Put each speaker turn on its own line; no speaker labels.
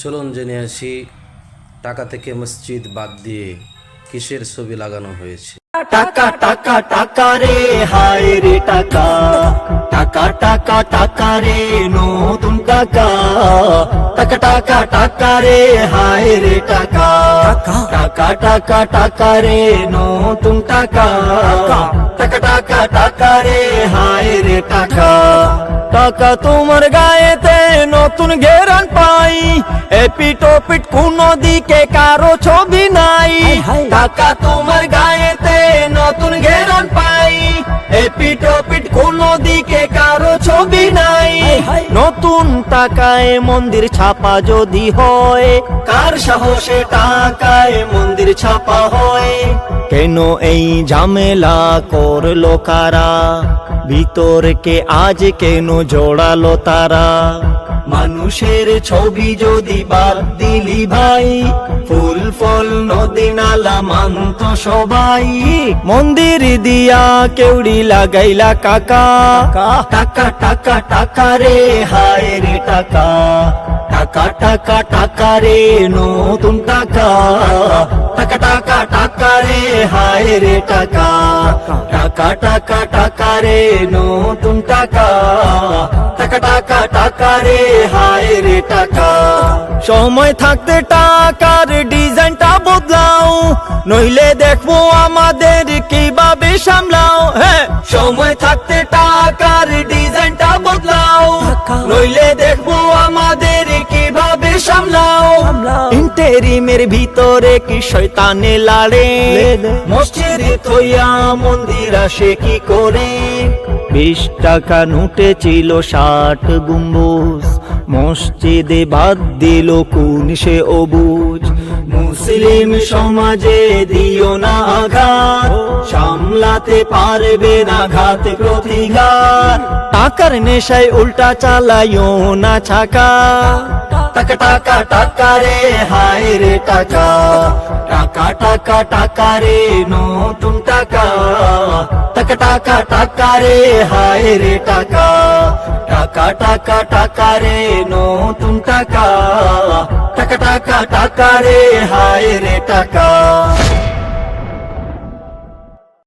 চলুন জেনে আসি টাকা থেকে মসজিদ বাদ দিয়ে কিসের ছবি লাগানো হয়েছে।
টাকা টাকা টাকা রে হায় রে টাকা, টাকা টাকা টাকা রে নতুন টাকা, টাকা টাকা টাকা রে হায় রে টাকা, টাকা টাকা টাকা রে নতুন টাকা, টাকা টাকা টাকা রে হায় রে টাকা। টাকা তোমার গায়েতে নতুন ঘেরান পাই, এপিট ওপিট কোনো দিকে কারো ছবি নাই। টাকা তোমার গায়েতে নতুন ঘেরান পাই, এপিট ওপিট কোনো দিকে কারো ছবি নাই। নতুন টাকায় মন্দির ছাপা যদি হয়, কার সাহসে টাকায় মন্দির ছাপা হয়? কেন এই ঝামেলা করলো কারা, ভিতরকে আজ কেন জোড়ালো তারা? মানুষের ছবি যদি বাদ দিলি ভাই, ফুল ফল নদী নালা মানত সবাই। মন্দির দিয়া কেউড়ি লাগাইলা কাকা, টাকা টাকা টাকা রে হায় রে টাকা, টাকা টাকা টাকা রে নতুন টাকা, টাকা টাকা টাকা রে হায় রে টাকা, টাকা টাকা টাকা রে নতুন টাকা, টাকা টাকা টাকা রে হায় রে টাকা। সময় থাকতে টাকার ডিজাইনটা বদলাও, নইলে দেখবো আমাদের কিভাবে সামলাও। হ্যাঁ, সময় থাকতে টাকার ডিজাইনটা বদলাও, নইলে দেখবো আমাদের কিভাবে সামলাও। ইন্টেরিমের ভিতরে কি শয়তানে লাড়ে, মসজিদে থইয়া মন্দির আসে কি করে? 20 টাকা নোটে ছিল 60 গম্বুজ, মসজিদে বাদ দিল কোন সে অবুজ। মুসলিম সমাজে দিও না আঘাত, সামলাতে পারবে না ঘাত প্রতিঘাত। টাকার নেশায় উল্টা চালাইও না ছাকা, টাকা টাকা টাকা রে হায় রে টাকা, টাকা টাকা টাকা রে নতুন টাকা, টাকা টাকা টাকা রে হায় রে টাকা, টাকা টাকা টাকা রে নতুন টাকা, টাকা টাকা টাকা রে হায় রে টাকা।